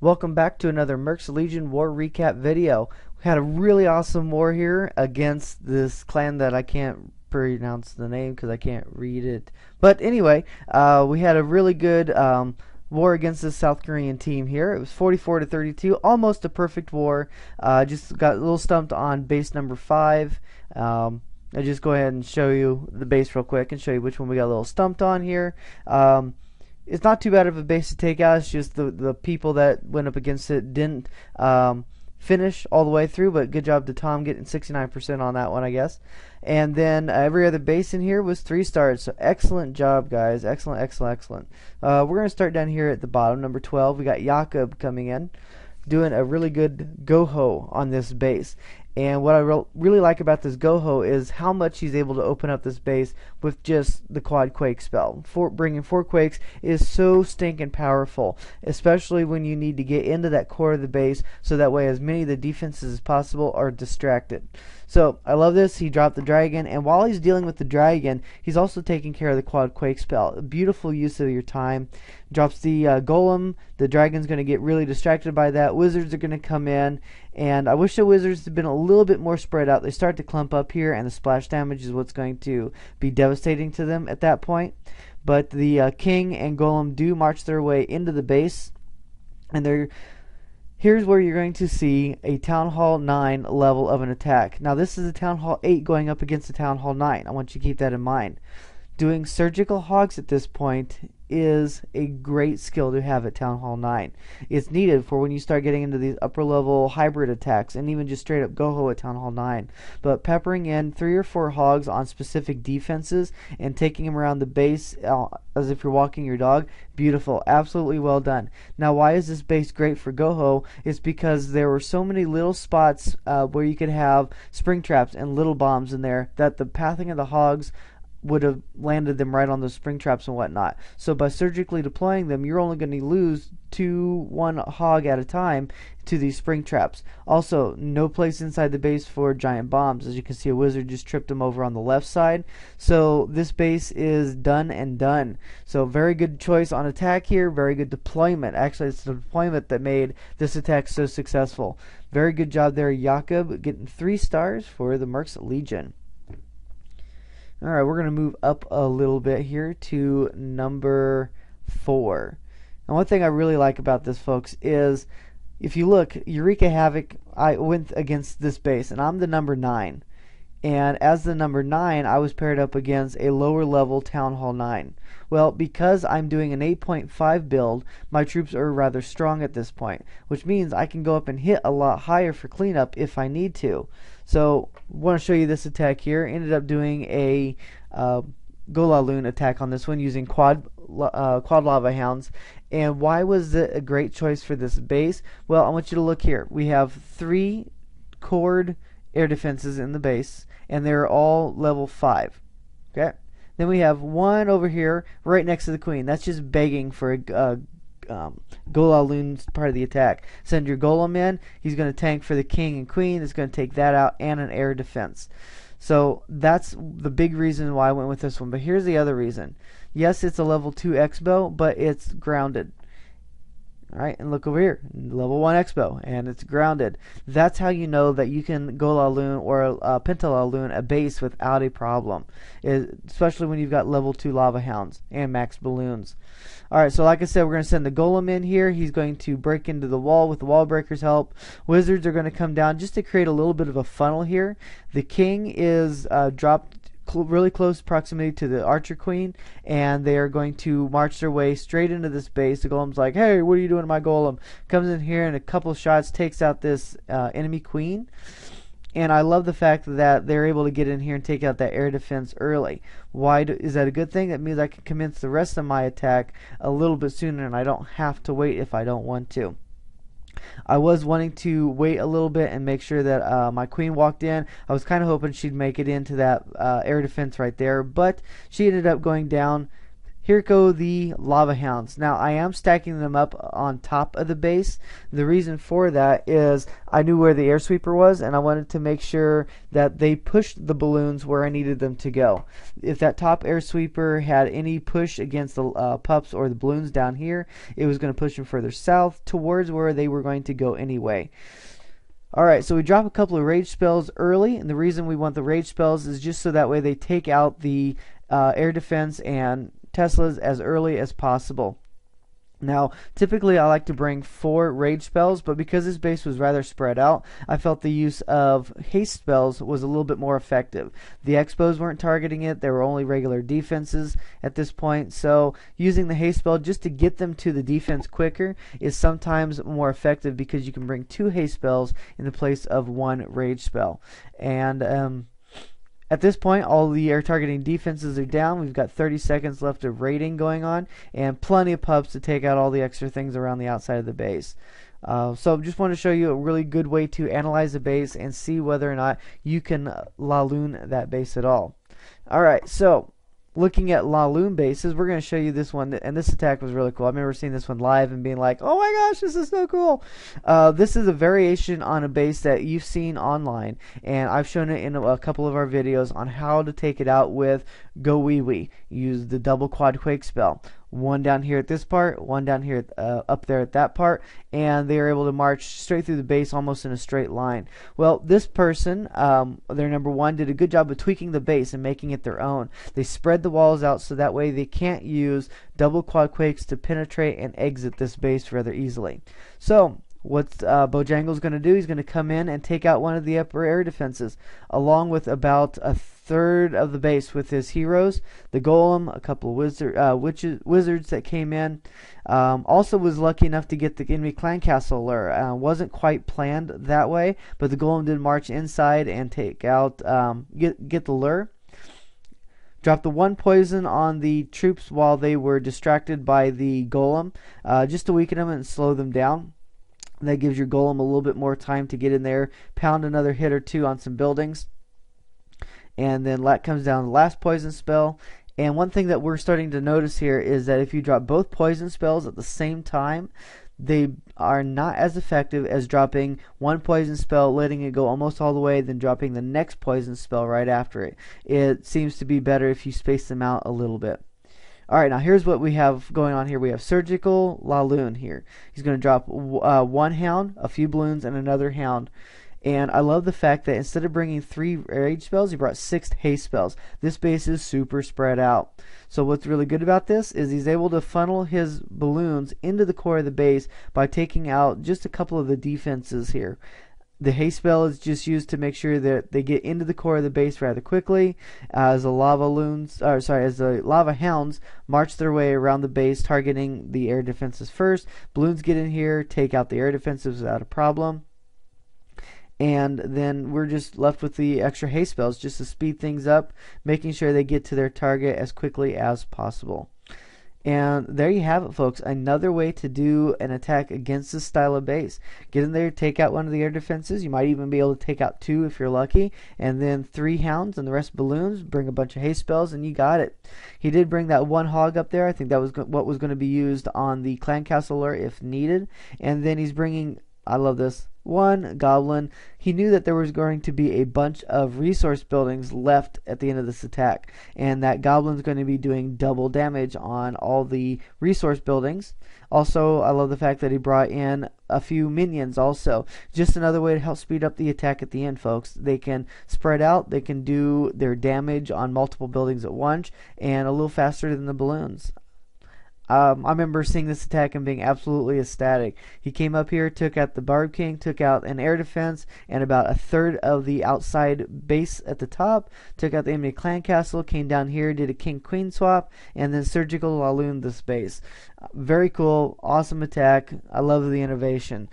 Welcome back to another Mercs Legion War Recap video. We had a really awesome war here against this clan that I can't pronounce the name because I can't read it. But anyway, we had a really good war against this South Korean team here. It was 44 to 32, almost a perfect war. Just got a little stumped on base number 5. I'll just go ahead and show you the base real quick and show you which one we got a little stumped on here. It's not too bad of a base to take out. It's just the people that went up against it didn't finish all the way through, but good job to Tom getting 69% on that one, I guess. And then every other base in here was 3 stars, so excellent job, guys. Excellent, excellent, excellent. We're going to start down here at the bottom, number 12. We got Jakob coming in, doing a really good go-ho on this base. And what I really like about this go-ho is how much he's able to open up this base with just the quad quake spell. Bringing 4 quakes is so stinking powerful, especially when you need to get into that core of the base so that way as many of the defenses as possible are distracted. So I love this. He dropped the dragon, and while he's dealing with the dragon, he's also taking care of the quad quake spell. A beautiful use of your time. Drops the golem. The dragon's going to get really distracted by that. Wizards are going to come in, and I wish the wizards had been a little bit more spread out. They start to clump up here, and the splash damage is what's going to be devastating to them at that point. But the king and golem do march their way into the base, and here's where you're going to see a Town Hall 9 level of an attack. Now this is a Town Hall 8 going up against a Town Hall 9. I want you to keep that in mind. Doing surgical hogs at this point is a great skill to have at Town Hall 9. It's needed for when you start getting into these upper level hybrid attacks and even just straight up go-ho at Town Hall 9. But peppering in 3 or 4 hogs on specific defenses and taking them around the base as if you're walking your dog, beautiful. Absolutely well done. Now why is this base great for go-ho? It's because there were so many little spots where you could have spring traps and little bombs in there that the pathing of the hogs would have landed them right on those spring traps and whatnot. So by surgically deploying them, you're only going to lose 1 hog at a time to these spring traps. Also, no place inside the base for giant bombs. As you can see, a wizard just tripped them over on the left side. So this base is done and done. So very good choice on attack here. Very good deployment. Actually, it's the deployment that made this attack so successful. Very good job there, Jakob, getting 3 stars for the Mercs Legion. Alright, we're going to move up a little bit here to number 4. And one thing I really like about this, folks, is if you look, Eureka Havoc, I went against this base, and I'm the number 9. And as the number 9, I was paired up against a lower level Town Hall 9. Well, because I'm doing an 8.5 build, my troops are rather strong at this point, which means I can go up and hit a lot higher for cleanup if I need to. So, I want to show you this attack here. Ended up doing a Golaloon attack on this one using quad lava hounds. And why was it a great choice for this base? Well, I want you to look here. We have 3 cored air defenses in the base, and they're all level 5. Okay. Then we have 1 over here right next to the queen. That's just begging for a Golaloon's part of the attack. Send your golem in. He's going to tank for the king and queen. It's going to take that out and an air defense. So that's the big reason why I went with this one. But here's the other reason. Yes, it's a level 2 Expo, but it's grounded. Alright, and look over here, level 1 Expo, and it's grounded. That's how you know that you can Golaloon or Pentalaloon a base without a problem, especially when you've got level 2 Lava Hounds and max balloons. Alright, so like I said, we're going to send the Golem in here. He's going to break into the wall with the wall breaker's help. Wizards are going to come down just to create a little bit of a funnel here. The king is dropped really close proximity to the archer queen, and they are going to march their way straight into this base. The golem's like, hey, what are you doing to my golem? Comes in here and a couple shots takes out this enemy queen. And I love the fact that they're able to get in here and take out that air defense early. Why is that a good thing? That means I can commence the rest of my attack a little bit sooner, and I don't have to wait if I don't want to. I was wanting to wait a little bit and make sure that my queen walked in. I was kind of hoping she'd make it into that air defense right there, but she ended up going down, here go the lava hounds. Now I am stacking them up on top of the base. The reason for that is I knew where the air sweeper was, and I wanted to make sure that they pushed the balloons where I needed them to go. If that top air sweeper had any push against the pups or the balloons down here, it was going to push them further south towards where they were going to go anyway. Alright, so we drop a couple of rage spells early, and the reason we want the rage spells is just so that way they take out the air defense and Teslas as early as possible. Now, typically I like to bring 4 rage spells, but because this base was rather spread out, I felt the use of haste spells was a little bit more effective. The Expos weren't targeting it, they were only regular defenses at this point, so using the haste spell just to get them to the defense quicker is sometimes more effective because you can bring 2 haste spells in the place of 1 rage spell. And at this point, all the air targeting defenses are down. We've got 30 seconds left of raiding going on, and plenty of pups to take out all the extra things around the outside of the base. So just want to show you a really good way to analyze a base and see whether or not you can Laloon that base at all. Alright, so looking at Laloon bases, we're going to show you this one, and this attack was really cool. I remember seeing this one live and being like, oh my gosh, this is so cool. This is a variation on a base that you've seen online, and I've shown it in a couple of our videos on how to take it out with Go Wee Wee. Use the double quad quake spell. One down here at this part, one down here up there at that part, and they are able to march straight through the base almost in a straight line. Well, this person, their number 1, did a good job of tweaking the base and making it their own. They spread the walls out so that way they can't use double quad quakes to penetrate and exit this base rather easily. So what Bojangles going to do, he's going to come in and take out one of the upper air defenses, along with about a third of the base with his heroes, the Golem, a couple of wizards that came in. Also was lucky enough to get the enemy clan castle lure. Wasn't quite planned that way, but the Golem did march inside and take out, get the lure. Dropped the 1 poison on the troops while they were distracted by the Golem, just to weaken them and slow them down. That gives your Golem a little bit more time to get in there, pound another hit or 2 on some buildings. And then that comes down the last poison spell. And one thing that we're starting to notice here is that if you drop both poison spells at the same time, they are not as effective as dropping 1 poison spell, letting it go almost all the way, then dropping the next poison spell right after it. It seems to be better if you space them out a little bit. Alright, now here's what we have going on here. We have Surgical Laloon here. He's going to drop 1 hound, a few balloons, and another hound. And I love the fact that instead of bringing 3 rage spells, he brought 6 haste spells. This base is super spread out. So what's really good about this is he's able to funnel his balloons into the core of the base by taking out just a couple of the defenses here. The haste spell is just used to make sure that they get into the core of the base rather quickly, as the lava hounds march their way around the base, targeting the air defenses first. Balloons get in here, take out the air defenses without a problem. And then we're just left with the extra haste spells just to speed things up, making sure they get to their target as quickly as possible. And there you have it, folks. Another way to do an attack against this style of base. Get in there, take out one of the air defenses. You might even be able to take out 2 if you're lucky. And then 3 hounds and the rest balloons. Bring a bunch of haste spells and you got it. He did bring that 1 hog up there. I think that was what was going to be used on the clan castle lure if needed. And then he's bringing, I love this, 1 goblin. He knew that there was going to be a bunch of resource buildings left at the end of this attack, and that goblin's going to be doing double damage on all the resource buildings. Also, I love the fact that he brought in a few minions also. Just another way to help speed up the attack at the end, folks. They can spread out, they can do their damage on multiple buildings at once, and a little faster than the balloons. I remember seeing this attack and being absolutely ecstatic. He came up here, took out the Barb King, took out an air defense, and about a third of the outside base at the top, took out the enemy clan castle, came down here, did a King-Queen swap, and then Surgical Laloon this base. Very cool, awesome attack. I love the innovation.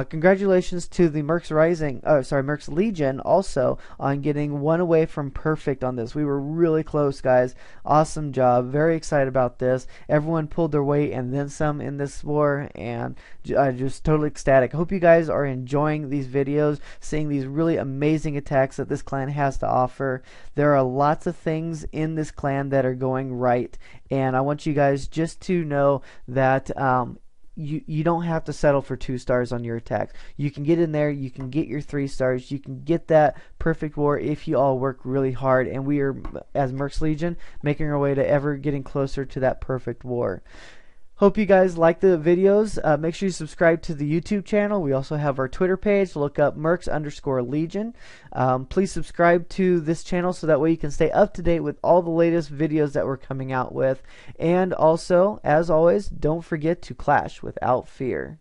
Congratulations to the Mercs Legion also on getting 1 away from perfect on this. We were really close, guys. Awesome job. Very excited about this. Everyone pulled their weight and then some in this war, and just totally ecstatic. I hope you guys are enjoying these videos, seeing these really amazing attacks that this clan has to offer. There are lots of things in this clan that are going right, and I want you guys just to know that you don't have to settle for 2 stars on your attacks. You can get in there, you can get your 3 stars, you can get that perfect war if you all work really hard, and we are, as Mercs Legion, making our way to ever getting closer to that perfect war. Hope you guys like the videos. Make sure you subscribe to the YouTube channel. We also have our Twitter page. Look up Mercs_Legion. Please subscribe to this channel so that way you can stay up to date with all the latest videos that we're coming out with. And also, as always, don't forget to clash without fear.